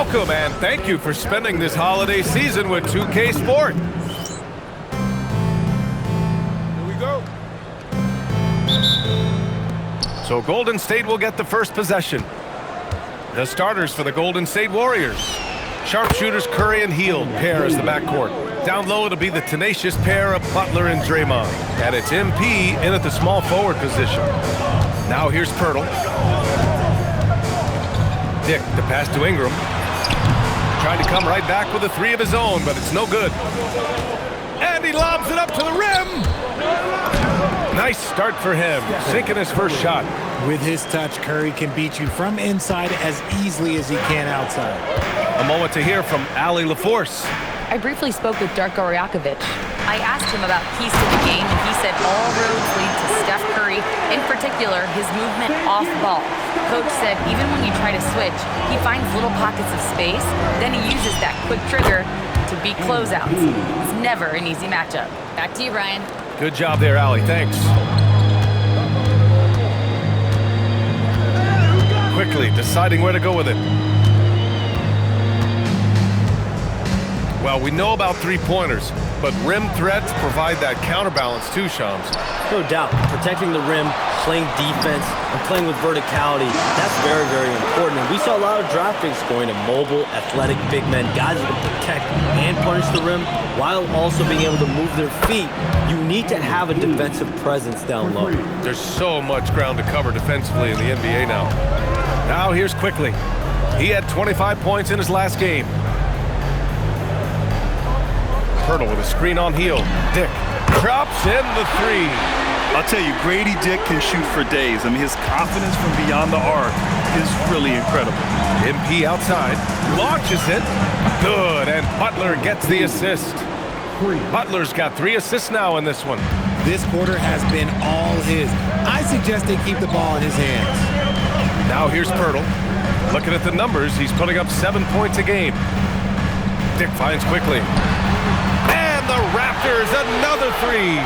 Welcome and thank you for spending this holiday season with 2K Sport. Here we go. So Golden State will get the first possession. The starters for the Golden State Warriors. Sharpshooters Curry and Hield pair as the backcourt. Down low, it'll be the tenacious pair of Butler and Draymond. And it's MP in at the small forward position. Now here's Pirtle. Dick, the pass to Ingram. Trying to come right back with a three of his own, but it's no good. And he lobs it up to the rim. Nice start for him, sinking his first shot. With his touch, Curry can beat you from inside as easily as he can outside. A moment to hear from Ali LaForce. I briefly spoke with Darko Rajakovic. I asked him about keys to the game, and he said all roads lead to Steph Curry, in particular, his movement off ball. Coach said even when you try to switch, he finds little pockets of space, then he uses that quick trigger to beat closeouts. It's never an easy matchup. Back to you, Ryan. Good job there, Ali. Thanks. Quickly deciding where to go with it. Well, we know about three-pointers, but rim threats provide that counterbalance too, Shams. No doubt. Protecting the rim, playing defense, and playing with verticality, that's very, very important. And we saw a lot of draft picks going to mobile, athletic big men, guys that can protect and punish the rim while also being able to move their feet. You need to have a defensive presence down low. There's so much ground to cover defensively in the NBA now. Now here's Quickly. He had 25 points in his last game. Pirtle with a screen on Hield. Dick drops in the three. I'll tell you, Grady Dick can shoot for days. I mean, his confidence from beyond the arc is really incredible. MP outside, launches it. Good, and Butler gets the assist. Butler's got 3 assists now in this one. This quarter has been all his. I suggest they keep the ball in his hands. Now here's Pirtle. Looking at the numbers, he's putting up 7 points a game. Dick finds Quickly. And the Raptors, another three.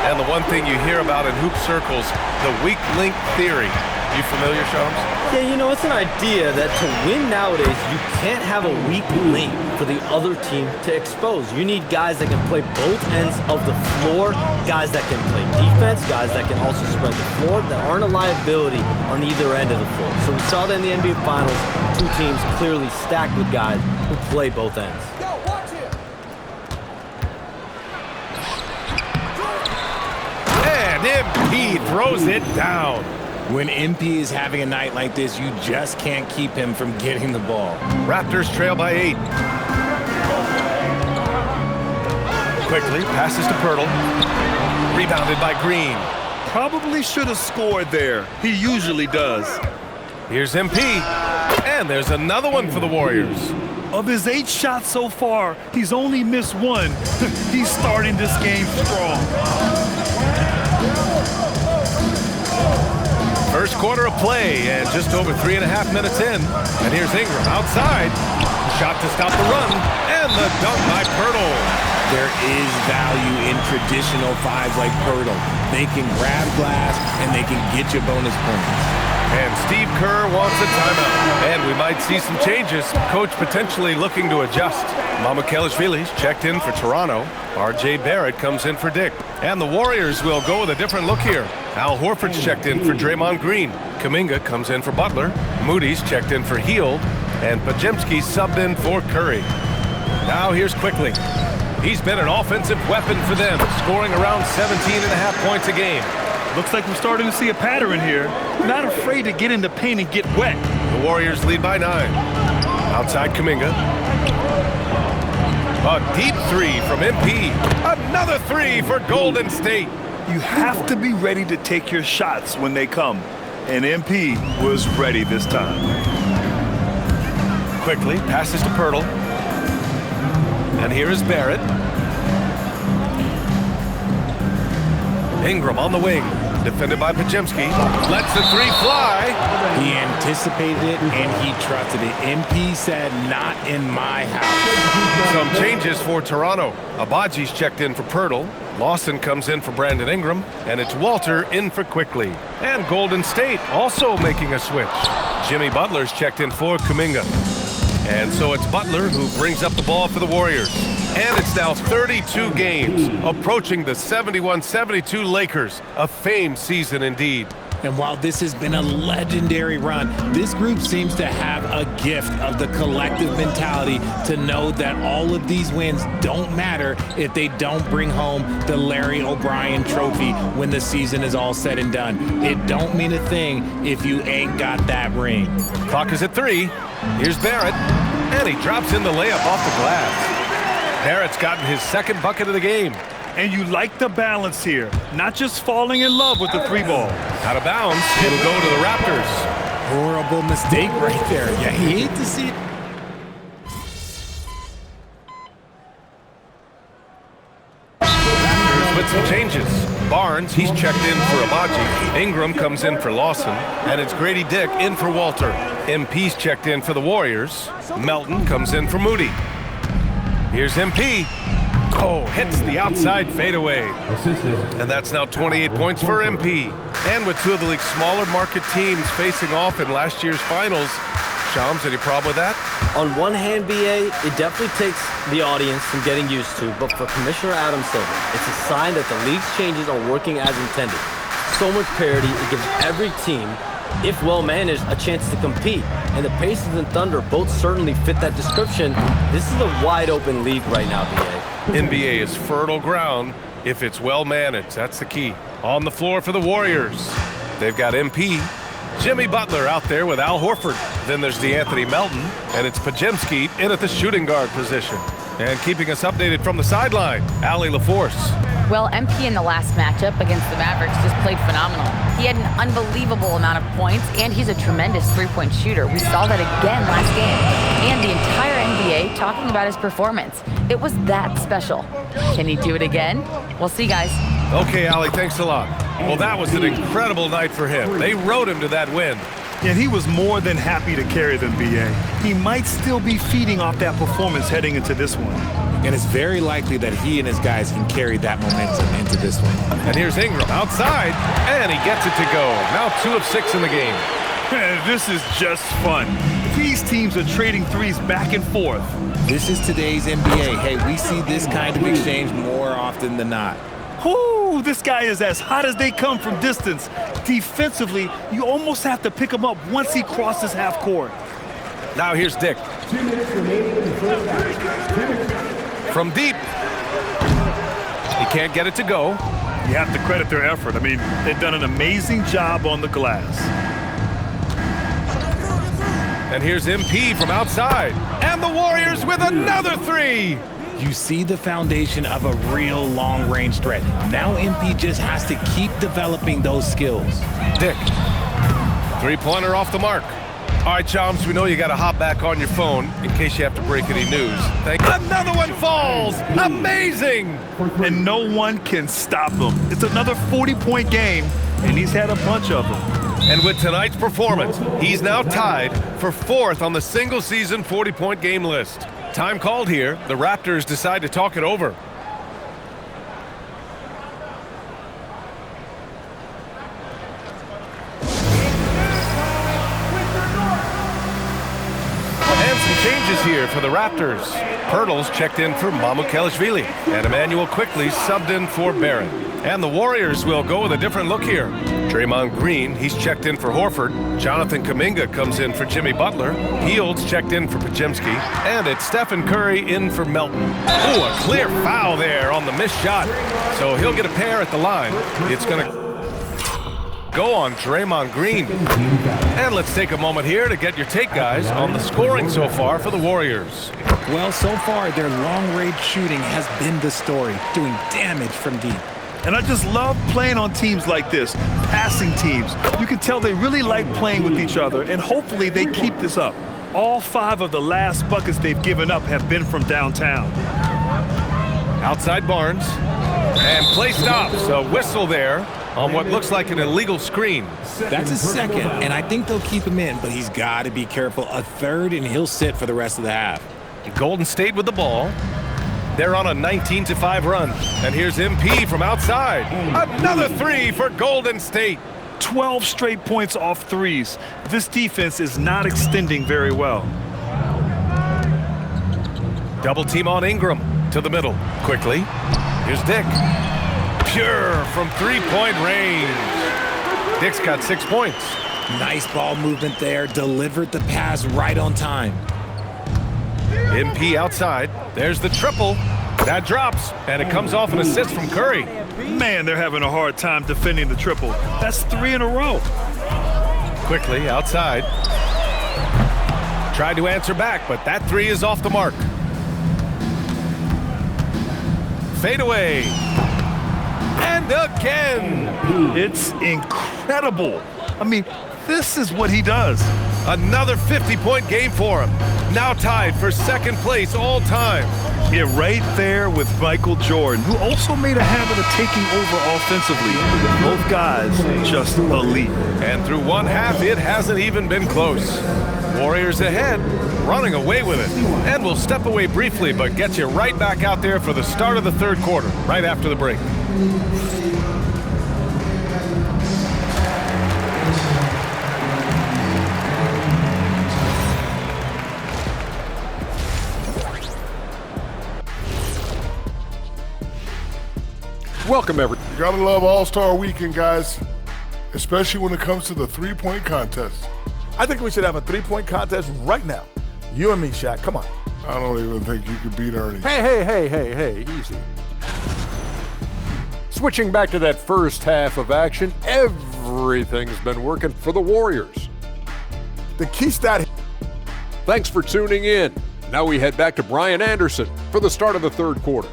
And the one thing you hear about in hoop circles, the weak link theory. You familiar, Shams? Yeah, you know, it's an idea that to win nowadays, you can't have a weak link for the other team to expose. You need guys that can play both ends of the floor, guys that can play defense, guys that can also spread the floor, that aren't a liability on either end of the floor. So we saw that in the NBA Finals, 2 teams clearly stacked with guys who play both ends. And MP throws it down. When MP is having a night like this, you just can't keep him from getting the ball. Raptors trail by 8. Quickly passes to Pirtle. Rebounded by Green. Probably should have scored there. He usually does. Here's MP. And there's another one for the Warriors. Of his 8 shots so far, he's only missed 1. He's starting this game strong. First quarter of play and just over 3.5 minutes in. And here's Ingram outside. Shot to stop the run. And the dunk by Pirtle. There is value in traditional 5s like Pirtle. They can grab glass and they can get you bonus points. And Steve Kerr wants a timeout. And we might see some changes. Coach potentially looking to adjust. Mycareer's checked in for Toronto. R.J. Barrett comes in for Dick. And the Warriors will go with a different look here. Al Horford's checked in for Draymond Green. Kuminga comes in for Butler. Moody's checked in for Hield. And Podziemski subbed in for Curry. Now here's Quickly. He's been an offensive weapon for them, scoring around 17.5 points a game. Looks like we're starting to see a pattern here. Not afraid to get in the paint and get wet. The Warriors lead by 9. Outside Kuminga. A deep three from MP. Another three for Golden State. You have to be ready to take your shots when they come. And MP was ready this time. Quickly passes to Pirtle. And here is Barrett. Ingram on the wing. Defended by Podziemski. Lets the three fly. He anticipated it and he trusted it. MP said, not in my house. Some changes for Toronto. Abaji's checked in for Pirtle. Lawson comes in for Brandon Ingram. And it's Walter in for Quickly. And Golden State also making a switch. Jimmy Butler's checked in for Kuminga. And so it's Butler who brings up the ball for the Warriors. And it's now 32 games, approaching the 71-72 Lakers. A famed season indeed. And while this has been a legendary run, this group seems to have a gift of the collective mentality to know that all of these wins don't matter if they don't bring home the Larry O'Brien trophy when the season is all said and done. It don't mean a thing if you ain't got that ring. Clock is at 3. Here's Barrett, and he drops in the layup off the glass. Barrett's gotten his second bucket of the game. And you like the balance here, not just falling in love with the 3-ball. Out of bounds, it'll go to the Raptors. Horrible mistake right there. You hate to see it. Raptors with some changes. Barnes, he's checked in for Abaji. Ingram comes in for Lawson. And it's Grady Dick in for Walter. MP's checked in for the Warriors. Melton comes in for Moody. Here's MP. Oh, hits the outside fadeaway. And that's now 28 points for MP. And with two of the league's smaller market teams facing off in last year's finals, Shams, any problem with that? On one hand, BA, it definitely takes the audience some getting used to, but for Commissioner Adam Silver, it's a sign that the league's changes are working as intended. So much parity, it gives every team, if well managed, a chance to compete. And the Pacers and Thunder both certainly fit that description. This is a wide open league right now, BA. NBA is fertile ground if it's well managed. That's the key. On the floor for the Warriors, they've got MP. Jimmy Butler out there with Al Horford. Then there's DeAnthony Melton, and it's Pajemski in at the shooting guard position. And keeping us updated from the sideline, Allie LaForce. Well, MP in the last matchup against the Mavericks just played phenomenal. He had an unbelievable amount of points, and he's a tremendous three-point shooter. We saw that again last game. And the entire NBA talking about his performance. It was that special. Can he do it again? We'll see, guys. Okay, Allie, thanks a lot. Well, that was an incredible night for him. They rode him to that win. And he was more than happy to carry them, BA. He might still be feeding off that performance heading into this one. And it's very likely that he and his guys can carry that momentum into this one. And here's Ingram outside, and he gets it to go. Now 2 of 6 in the game. This is just fun. These teams are trading threes back and forth. This is today's NBA. Hey, we see this kind of exchange more often than not. Whoo, this guy is as hot as they come from distance. Defensively, you almost have to pick him up once he crosses half court. Now here's Dick. From deep. He can't get it to go. You have to credit their effort. I mean, they've done an amazing job on the glass. And here's MP from outside. And the Warriors with another 3. You see the foundation of a real long-range threat. Now MP just has to keep developing those skills. Dick. 3-pointer off the mark. All right, Chomps, we know you got to hop back on your phone in case you have to break any news. Another one falls! Amazing! And no one can stop him. It's another 40-point game, and he's had a bunch of them. And with tonight's performance, he's now tied for 4th on the single-season 40-point game list. Time called here. The Raptors decide to talk it over. And some changes here for the Raptors. Pirtle's checked in for Mycareer, and Emmanuel quickly subbed in for Barrett. And the Warriors will go with a different look here. Draymond Green, he's checked in for Horford. Jonathan Kuminga comes in for Jimmy Butler. Hields checked in for Pajemski. And it's Stephen Curry in for Melton. Ooh, a clear foul there on the missed shot. So he'll get a pair at the line. It's going to go on Draymond Green. And let's take a moment here to get your take, guys, on the scoring so far for the Warriors. Well, so far, their long-range shooting has been the story, doing damage from deep. And I just love playing on teams like this, passing teams. You can tell they really like playing with each other, and hopefully they keep this up. All 5 of the last buckets they've given up have been from downtown. Outside Barnes. And play stops. A whistle there on what looks like an illegal screen. That's his second, and I think they'll keep him in, but he's got to be careful. A third, and he'll sit for the rest of the half. Golden State with the ball. They're on a 19-5 run. And here's MP from outside. Another 3 for Golden State. 12 straight points off threes. This defense is not extending very well. Double team on Ingram. To the middle. Quickly. Here's Dick. Pure from three-point range. Dick's got 6 points. Nice ball movement there. Delivered the pass right on time. MP outside. There's the triple. That drops, and it comes off an assist from Curry. Man, they're having a hard time defending the triple. That's 3 in a row. Quickly outside. Tried to answer back, but that three is off the mark. Fade away. And again. It's incredible. I mean, this is what he does. Another 50-point game for him. Now tied for second place all time. Yeah, right there with Michael Jordan, who also made a habit of taking over offensively. Both guys just elite. And through one half, it hasn't even been close. Warriors ahead, running away with it. And we'll step away briefly, but get you right back out there for the start of the third quarter, right after the break. Welcome, everyone. You gotta love All-Star Weekend, guys, especially when it comes to the three-point contest. I think we should have a three-point contest right now. You and me, Shaq. Come on. I don't even think you could beat Ernie. Hey, easy. Switching back to that first half of action, everything's been working for the Warriors. The key stat. Thanks for tuning in. Now we head back to Brian Anderson for the start of the third quarter.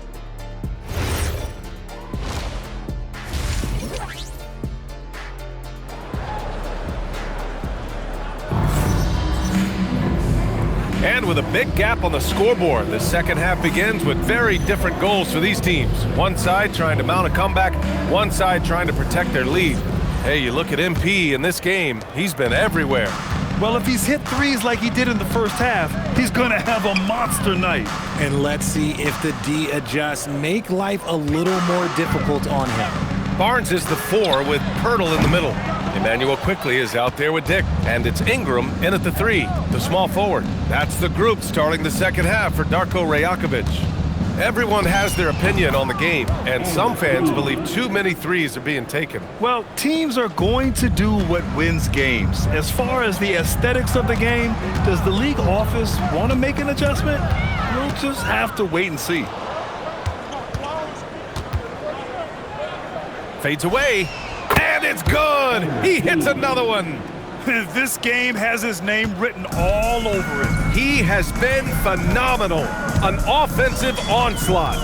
And with a big gap on the scoreboard, the second half begins with very different goals for these teams. One side trying to mount a comeback, one side trying to protect their lead. Hey, you look at MP in this game, he's been everywhere. Well, if he's hit threes like he did in the first half, he's going to have a monster night. And let's see if the D adjusts, make life a little more difficult on him. Barnes is the 4 with Pirtle in the middle. Emmanuel quickly is out there with Dick. And it's Ingram in at the 3, the small forward. That's the group starting the second half for Darko Rajakovic. Everyone has their opinion on the game, and some fans believe too many threes are being taken. Well, teams are going to do what wins games. As far as the aesthetics of the game, does the league office want to make an adjustment? We'll just have to wait and see. Fades away, and it's good! He hits another one! This game has his name written all over it. He has been phenomenal. An offensive onslaught.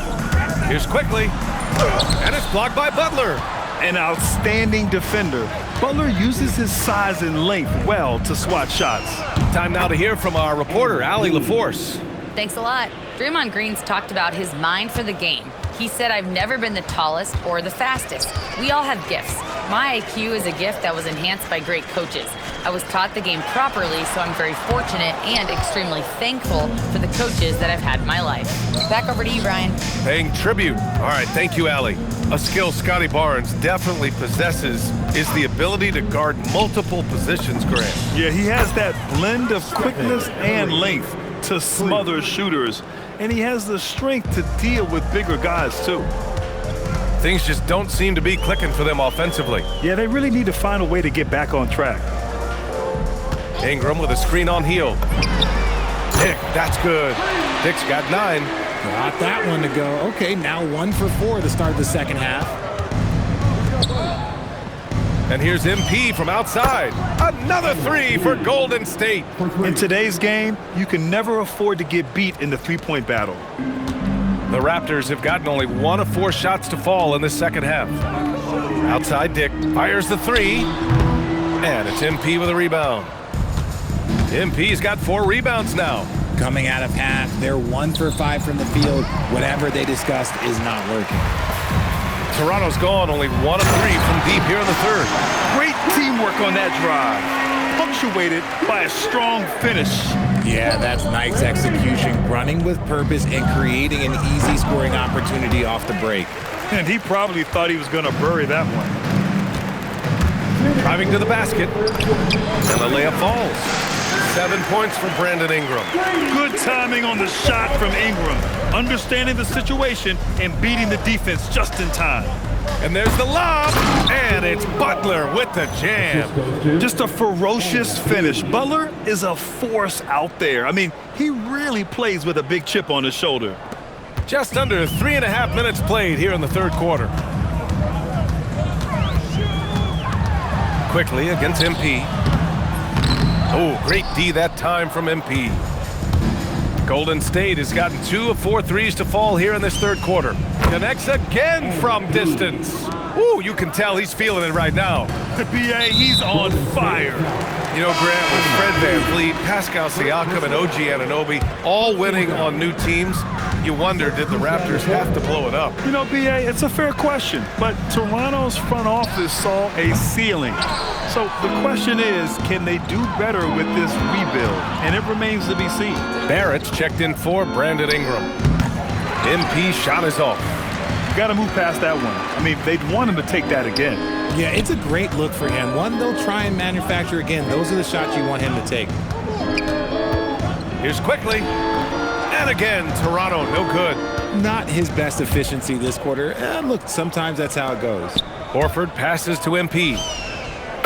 Here's quickly, and it's blocked by Butler. An outstanding defender. Butler uses his size and length well to swat shots. Time now to hear from our reporter, Allie LaForce. Thanks a lot. Draymond Green's talked about his mind for the game. He said, "I've never been the tallest or the fastest. We all have gifts. My IQ is a gift that was enhanced by great coaches. I was taught the game properly, so I'm very fortunate and extremely thankful for the coaches that I've had in my life." Back over to you, Brian. Paying tribute. All right, thank you, Allie. A skill Scotty Barnes definitely possesses is the ability to guard multiple positions, Grant. Yeah, he has that blend of quickness and length to smother shooters, and he has the strength to deal with bigger guys, too. Things just don't seem to be clicking for them offensively. Yeah, they really need to find a way to get back on track. Ingram with a screen on heel. Dick, that's good. Dick's got 9. Got that one to go. Okay, now 1 for 4 to start the second half. And here's MP from outside. Another 3 for Golden State. In today's game, you can never afford to get beat in the three-point battle. The Raptors have gotten only 1 of 4 shots to fall in the second half. Outside, Dick fires the 3. And it's MP with a rebound. MP's got 4 rebounds now. Coming out of half, they're 1 for 5 from the field. Whatever they discussed is not working. Toronto's gone only 1 of 3 from deep here in the third. Great teamwork on that drive, punctuated by a strong finish. Yeah, that's nice execution, running with purpose and creating an easy scoring opportunity off the break. And he probably thought he was going to bury that one. Driving to the basket, and the layup falls. 7 points for Brandon Ingram. Good timing on the shot from Ingram. Understanding the situation and beating the defense just in time. And there's the lob, and it's Butler with the jam. Just a ferocious finish. Butler is a force out there. I mean, he really plays with a big chip on his shoulder. Just under 3.5 minutes played here in the third quarter. Quickly against MP. Oh, great D that time from MP. Golden State has gotten 2 of 4 threes to fall here in this third quarter. Connects again from distance. Ooh, you can tell he's feeling it right now. The BA, he's on fire. You know, Grant, with Fred VanVleet, Pascal Siakam, and OG Anunoby all winning on new teams, you wonder, did the Raptors have to blow it up? You know, BA, it's a fair question, but Toronto's front office saw a ceiling. So the question is, can they do better with this rebuild? And it remains to be seen. Barrett's checked in for Brandon Ingram. MP shot is off. You got to move past that one. I mean, they'd want him to take that again. Yeah, it's a great look for him. One they'll try and manufacture again. Those are the shots you want him to take. Here's quickly. And again, Toronto, no good. Not his best efficiency this quarter. Look, sometimes that's how it goes. Horford passes to MP.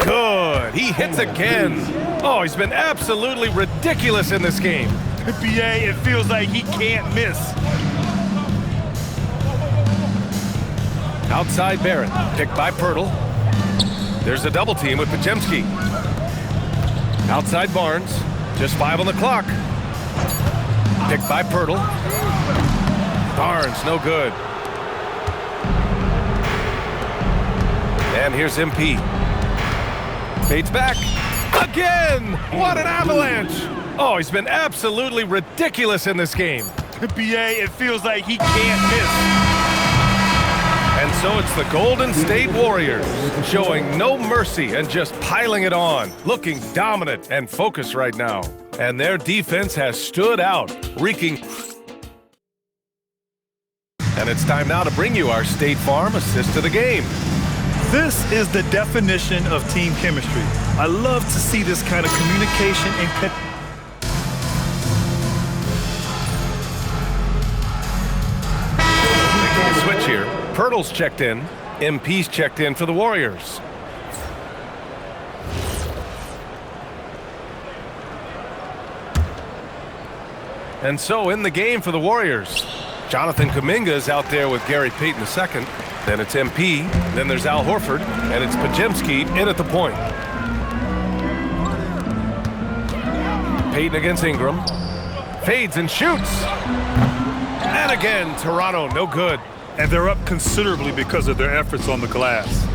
Good. He hits again. Oh, he's been absolutely ridiculous in this game. BA, it feels like he can't miss. Outside Barrett, picked by Pirtle. There's a double team with Podziemski. Outside Barnes, just 5 on the clock. Picked by Pirtle. Barnes, no good. And here's MP. Fades back. Again! What an avalanche! Oh, he's been absolutely ridiculous in this game. BA, it feels like he can't miss. And so it's the Golden State Warriors showing no mercy and just piling it on, looking dominant and focused right now. And their defense has stood out, wreaking. And it's time now to bring you our State Farm assist to the game. This is the definition of team chemistry. I love to see this kind of communication and making a switch here. Pirtle's checked in. MP's checked in for the Warriors. And so in the game for the Warriors, Jonathan Kuminga is out there with Gary Payton II. Then it's MP. Then there's Al Horford. And it's Podziemski in at the point. Payton against Ingram. Fades and shoots. And again, Toronto, no good. And they're up considerably because of their efforts on the glass.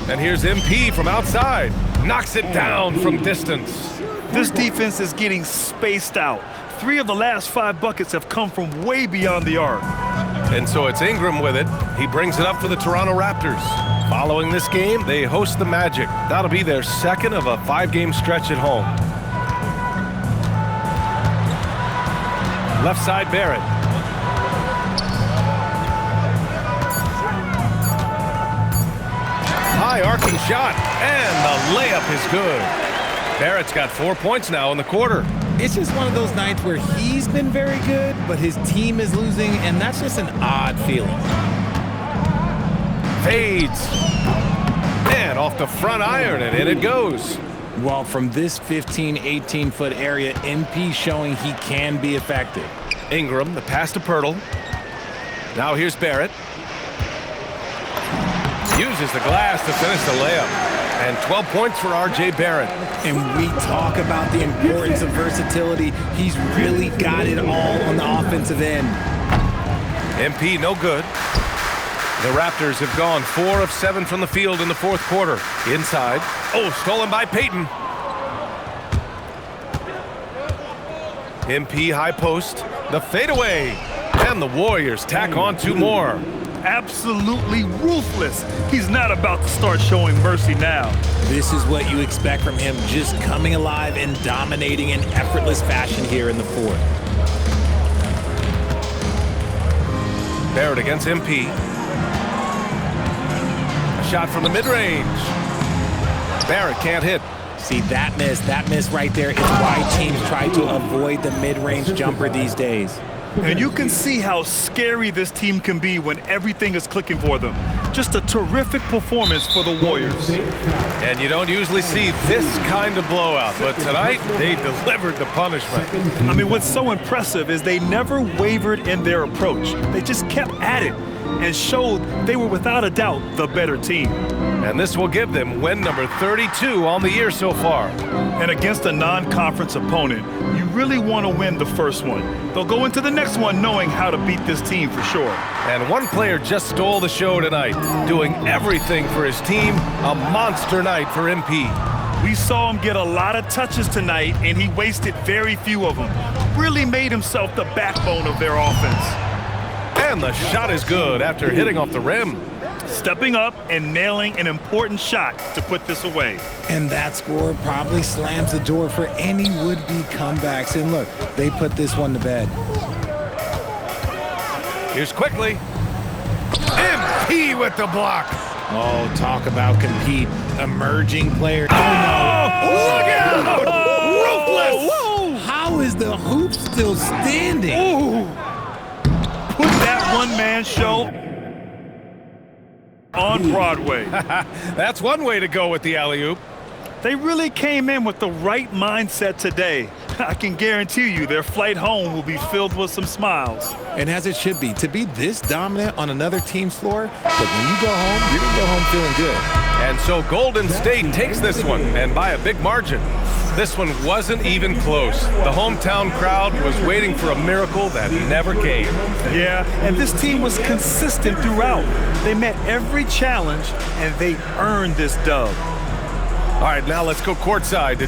And here's MP from outside. Knocks it down from distance. This defense is getting spaced out. 3 of the last 5 buckets have come from way beyond the arc. And so it's Ingram with it. He brings it up for the Toronto Raptors. Following this game, they host the Magic. That'll be their second of a 5-game stretch at home. Left side, Barrett. High arcing shot, and the layup is good. Barrett's got 4 points now in the quarter. It's just one of those nights where he's been very good, but his team is losing, and that's just an odd feeling. Fades. And off the front iron, and in it goes. Well, from this 15, 18-foot area, MP showing he can be effective. Ingram, the pass to Pirtle. Now here's Barrett. Uses the glass to finish the layup. And 12 points for R.J. Barrett. And we talk about the importance of versatility. He's really got it all on the offensive end. MP no good. The Raptors have gone 4 of 7 from the field in the fourth quarter. Inside. Oh, stolen by Payton. MP high post. The fadeaway. And the Warriors tack on 2 more. Absolutely ruthless. He's not about to start showing mercy now. This is what you expect from him, just coming alive and dominating in effortless fashion here in the fourth. Barrett against MP. A shot from the mid-range. Barrett can't hit. See, that miss right there is why teams try to avoid the mid-range jumper these days. And you can see how scary this team can be when everything is clicking for them. Just a terrific performance for the Warriors. And you don't usually see this kind of blowout, but tonight they delivered the punishment. I mean, what's so impressive is they never wavered in their approach. They just kept at it and showed they were without a doubt the better team. And this will give them win number 32 on the year so far. And against a non-conference opponent, you really want to win the first one. They'll go into the next one knowing how to beat this team for sure. And one player just stole the show tonight, doing everything for his team. A monster night for MP. We saw him get a lot of touches tonight, and he wasted very few of them. Really made himself the backbone of their offense. And the shot is good after hitting off the rim. Stepping up and nailing an important shot to put this away. And that score probably slams the door for any would-be comebacks. And look, they put this one to bed. Here's quickly. MP with the block. Oh, talk about compete. Emerging player. Oh, no. Look out! Ruthless! Whoa. How is the hoop still standing? Ooh. Put that one-man show on Broadway. That's one way to go with the alley-oop. They really came in with the right mindset today. I can guarantee you their flight home will be filled with some smiles. And as it should be, to be this dominant on another team's floor, but when you go home, you're going to go home feeling good. And so Golden State takes this one, and by a big margin. This one wasn't even close. The hometown crowd was waiting for a miracle that never came. Yeah, and this team was consistent throughout. They met every challenge, and they earned this dub. All right, now let's go courtside to